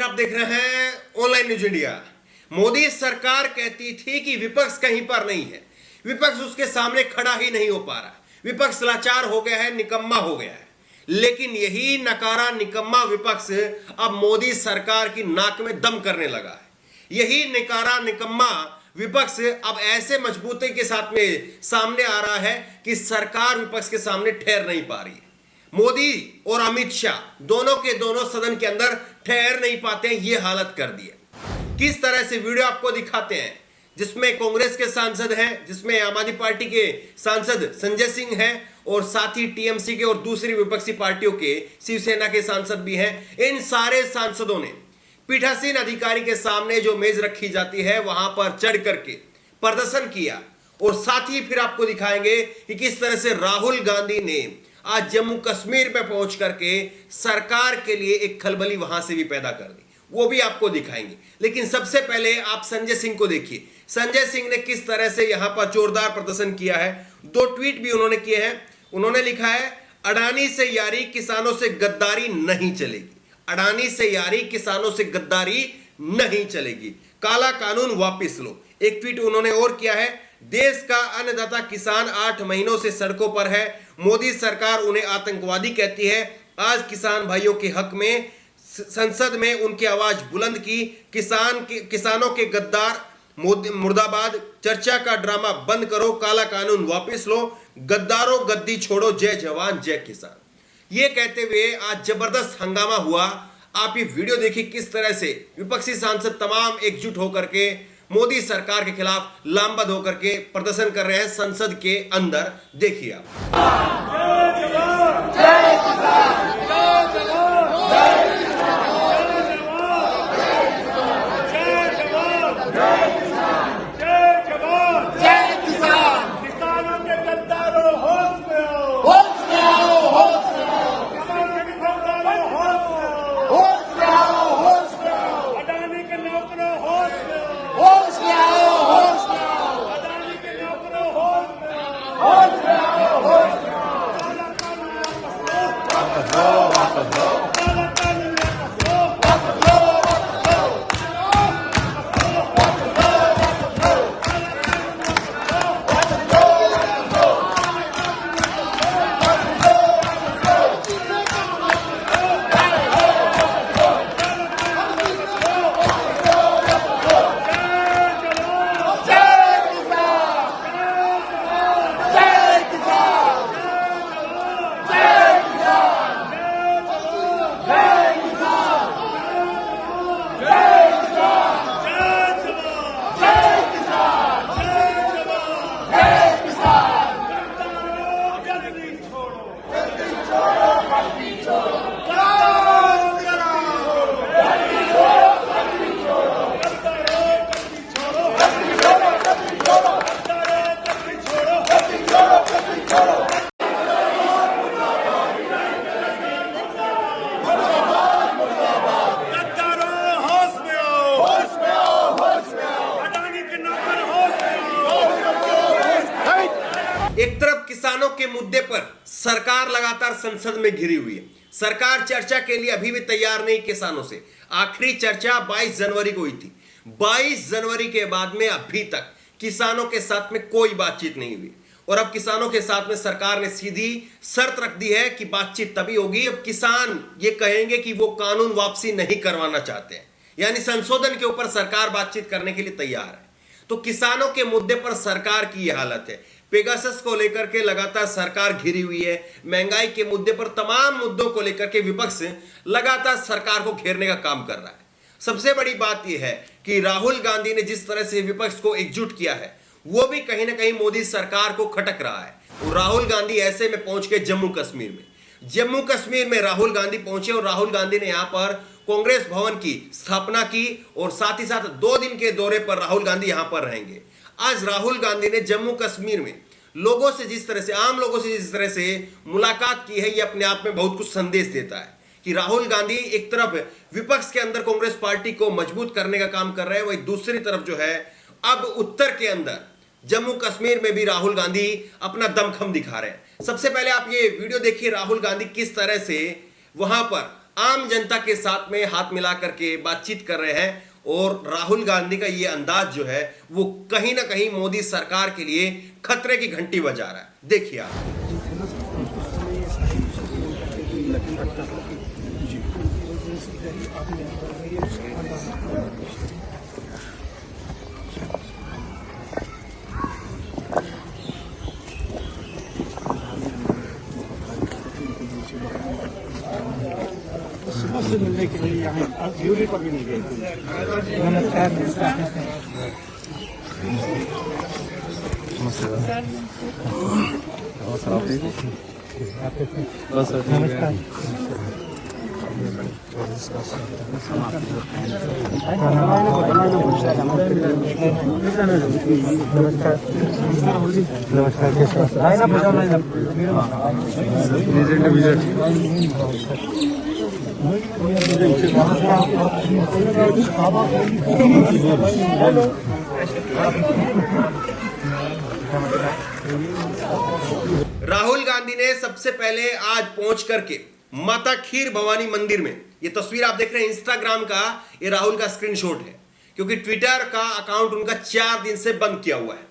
आप देख रहे हैं ऑनलाइन न्यूज इंडिया। मोदी सरकार कहती थी कि विपक्ष कहीं पर नहीं है, विपक्ष उसके सामने खड़ा ही नहीं हो पा रहा, विपक्ष लाचार हो गया है, निकम्मा हो गया है। लेकिन यही नकारा निकम्मा विपक्ष अब मोदी सरकार की नाक में दम करने लगा है। यही नकारा निकम्मा विपक्ष अब ऐसे मजबूती के साथ में सामने आ रहा है कि सरकार विपक्ष के सामने ठहर नहीं पा रही है। मोदी और अमित शाह दोनों के दोनों सदन के अंदर ठहर नहीं पाते हैं, ये हालत कर दी है। किस तरह से वीडियो आपको दिखाते हैं जिसमें कांग्रेस के सांसद हैं, जिसमें आम आदमी पार्टी के सांसद संजय सिंह हैं और साथ ही टीएमसी के और दूसरी विपक्षी पार्टियों के शिवसेना के सांसद भी हैं। इन सारे सांसदों ने पीठासीन अधिकारी के सामने जो मेज रखी जाती है वहां पर चढ़ करके प्रदर्शन किया और साथ ही फिर आपको दिखाएंगे कि किस तरह से राहुल गांधी ने आज जम्मू कश्मीर में पहुंच करके सरकार के लिए एक खलबली वहां से भी पैदा कर दी, वो भी आपको दिखाएंगे। लेकिन सबसे पहले आप संजय सिंह को देखिए। संजय सिंह ने किस तरह से यहां पर जोरदार प्रदर्शन किया है। 2 ट्वीट भी उन्होंने किए हैं। उन्होंने लिखा है, अडानी से यारी किसानों से गद्दारी नहीं चलेगी। अडानी से यारी किसानों से गद्दारी नहीं चलेगी, काला कानून वापस लो। एक ट्वीट उन्होंने और किया है, देश का अन्नदाता किसान 8 महीनों से सड़कों पर है, मोदी सरकार उन्हें आतंकवादी कहती है। आज किसान भाइयों के हक में संसद में उनकी आवाज बुलंद की। किसानों के गद्दार मुर्दाबाद, चर्चा का ड्रामा बंद करो, काला कानून वापस लो, गद्दारों गद्दी छोड़ो, जय जवान जय किसान। ये कहते हुए आज जबरदस्त हंगामा हुआ। आप ये वीडियो देखिए किस तरह से विपक्षी सांसद तमाम एकजुट होकर के मोदी सरकार के खिलाफ लामबंद होकर के प्रदर्शन कर रहे हैं संसद के अंदर। देखिए आप। एक तरफ किसानों के मुद्दे पर सरकार लगातार संसद में घिरी हुई है। सरकार चर्चा के लिए अभी भी तैयार नहीं किसानों से। आखिरी चर्चा 22 जनवरी को हुई थी। 22 जनवरी के बाद में अभी तक किसानों के साथ में कोई बातचीत नहीं हुई और अब किसानों के साथ में सरकार ने सीधी शर्त रख दी है कि बातचीत तभी होगी अब किसान ये कहेंगे कि वो कानून वापसी नहीं करवाना चाहते हैं, यानी संशोधन के ऊपर सरकार बातचीत करने के लिए तैयार है। तो किसानों के मुद्दे पर सरकार की यह हालत है। पेगासस को लेकर के लगातार सरकार घिरी हुई है। महंगाई के मुद्दे पर तमाम मुद्दों को लेकर के विपक्ष लगातार सरकार को घेरने का काम कर रहा है। सबसे बड़ी बात यह है कि राहुल गांधी ने जिस तरह से विपक्ष को एकजुट किया है वो भी कहीं ना कहीं मोदी सरकार को खटक रहा है। और राहुल गांधी ऐसे में पहुंच गए जम्मू कश्मीर में राहुल गांधी पहुंचे और राहुल गांधी ने यहां पर कांग्रेस भवन की स्थापना की और साथ ही साथ 2 दिन के दौरे पर राहुल गांधी यहां पर रहेंगे। आज राहुल गांधी ने जम्मू कश्मीर में लोगों से जिस तरह से, आम लोगों से जिस तरह से मुलाकात की है, ये अपने आप में बहुत कुछ संदेश देता है कि राहुल गांधी एक तरफ विपक्ष के अंदर कांग्रेस पार्टी को मजबूत करने का काम कर रहे हैं, वही दूसरी तरफ जो है अब उत्तर के अंदर जम्मू कश्मीर में भी राहुल गांधी अपना दमखम दिखा रहे हैं। सबसे पहले आप ये वीडियो देखिए, राहुल गांधी किस तरह से वहां पर आम जनता के साथ में हाथ मिला करके बातचीत कर रहे हैं। और राहुल गांधी का ये अंदाज जो है वो कहीं ना कहीं मोदी सरकार के लिए खतरे की घंटी बजा रहा है। देखिए आप। सुबह से मिलने के लिए यहाँ ड्यूटी पर भी नहीं गए। नमस्कार। नमस्कार। राहुल गांधी ने सबसे पहले आज पहुंच करके माता खीर भवानी मंदिर में, ये तस्वीर आप देख रहे हैं इंस्टाग्राम का, ये राहुल का स्क्रीनशॉट है, क्योंकि ट्विटर का अकाउंट उनका 4 दिन से बंद किया हुआ है।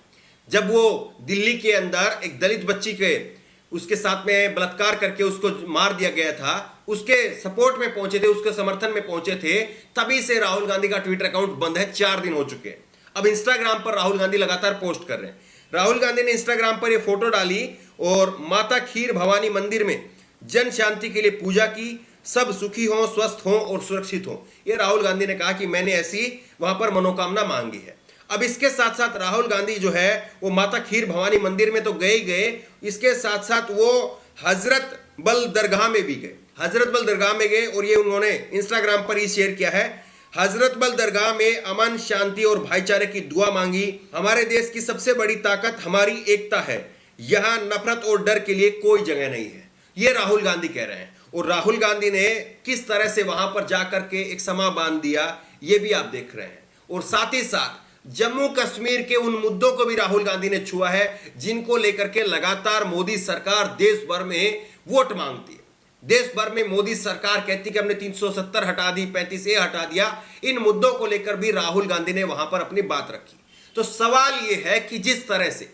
जब वो दिल्ली के अंदर एक दलित बच्ची के उसके साथ में बलात्कार करके उसको मार दिया गया था, उसके सपोर्ट में पहुंचे थे, उसके समर्थन में पहुंचे थे, तभी से राहुल गांधी का ट्विटर अकाउंट बंद है। 4 दिन हो चुके हैं। अब इंस्टाग्राम पर राहुल गांधी लगातार पोस्ट कर रहे हैं। राहुल गांधी ने इंस्टाग्राम पर यह फोटो डाली और माता खीर भवानी मंदिर में जन शांति के लिए पूजा की, सब सुखी हों, स्वस्थ हों और सुरक्षित हों। यह राहुल गांधी ने कहा कि मैंने ऐसी वहां पर मनोकामना मांगी है। अब इसके साथ साथ राहुल गांधी जो है वो माता खीर भवानी मंदिर में तो गए ही गए, इसके साथ साथ वो हजरत बल दरगाह में भी गए। हजरत बल दरगाह में गए और ये उन्होंने इंस्टाग्राम पर ही शेयर किया है। हजरत बल दरगाह में अमन, शांति और भाईचारे की दुआ मांगी। हमारे देश की सबसे बड़ी ताकत हमारी एकता है, यहाँ नफरत और डर के लिए कोई जगह नहीं है। ये राहुल गांधी कह रहे हैं। और राहुल गांधी ने किस तरह से वहां पर जाकर के एक समा बांध दिया, ये भी आप देख रहे हैं। और साथ ही साथ जम्मू कश्मीर के उन मुद्दों को भी राहुल गांधी ने छुआ है जिनको लेकर के लगातार मोदी सरकार देश भर में वोट मांगती है। देश भर में मोदी सरकार कहती कि हमने 370 हटा दी, 35A हटा दिया। इन मुद्दों को लेकर भी राहुल गांधी ने वहां पर अपनी बात रखी। तो सवाल यह है कि जिस तरह से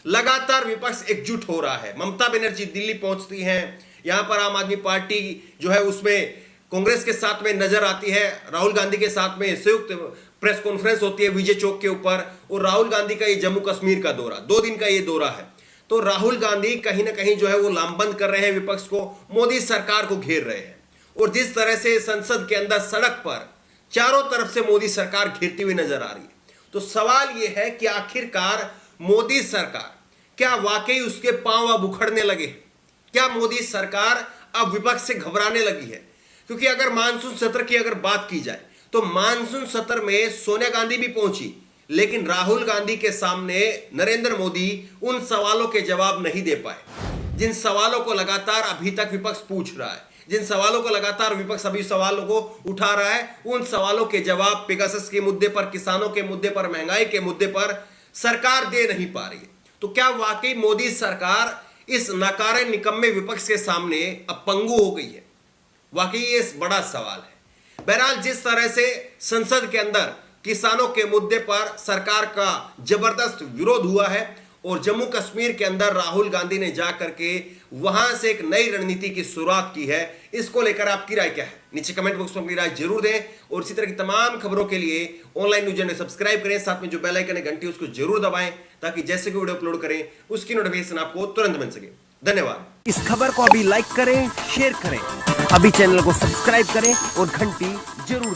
लगातार विपक्ष एकजुट हो रहा है, ममता बनर्जी दिल्ली पहुंचती हैं, यहां पर आम आदमी पार्टी जो है उसमें कांग्रेस के साथ में नजर आती है, राहुल गांधी के साथ में संयुक्त प्रेस कॉन्फ्रेंस होती है विजय चौक के ऊपर, और राहुल गांधी का ये जम्मू कश्मीर का दौरा, 2 दिन का ये दौरा है। तो राहुल गांधी कहीं ना कहीं जो है वो लामबंद कर रहे हैं विपक्ष को, मोदी सरकार को घेर रहे हैं। और जिस तरह से संसद के अंदर सड़क पर चारों तरफ से मोदी सरकार घेरती हुई नजर आ रही है, तो सवाल यह है कि आखिरकार मोदी सरकार क्या वाकई उसके पांव अब उखड़ने लगे? क्या मोदी सरकार अब विपक्ष से घबराने लगी है? क्योंकि अगर मानसून सत्र की अगर बात की जाए तो मानसून सत्र में सोनिया गांधी भी पहुंची, लेकिन राहुल गांधी के सामने नरेंद्र मोदी उन सवालों के जवाब नहीं दे पाए जिन सवालों को लगातार अभी तक विपक्ष पूछ रहा है, जिन सवालों को लगातार विपक्ष अभी सवालों को उठा रहा है। उन सवालों के जवाब पेगासस के मुद्दे पर, किसानों के मुद्दे पर, महंगाई के मुद्दे पर सरकार दे नहीं पा रही है। तो क्या वाकई मोदी सरकार इस नकारे निकम्मे विपक्ष के सामने अब पंगु हो गई है? वाकई ये बड़ा सवाल है। बहरहाल जिस तरह से संसद के अंदर किसानों के मुद्दे पर सरकार का जबरदस्त विरोध हुआ है और जम्मू कश्मीर के अंदर राहुल गांधी ने जाकर के वहां से एक नई रणनीति की शुरुआत की है, इसको लेकर आपकी राय क्या है? नीचे कमेंट बॉक्स में अपनी राय जरूर दें। और इसी तरह की तमाम खबरों के लिए ऑनलाइन न्यूज़ चैनल सब्सक्राइब करें, साथ में जो बेल आइकन है घंटी उसको जरूर दबाएं, ताकि जैसे कोई वीडियो अपलोड करें उसकी नोटिफिकेशन आपको तुरंत मिल सके। धन्यवाद। इस खबर को अभी लाइक करें, शेयर करें, अभी चैनल को सब्सक्राइब करें और घंटी जरूर दबाएं।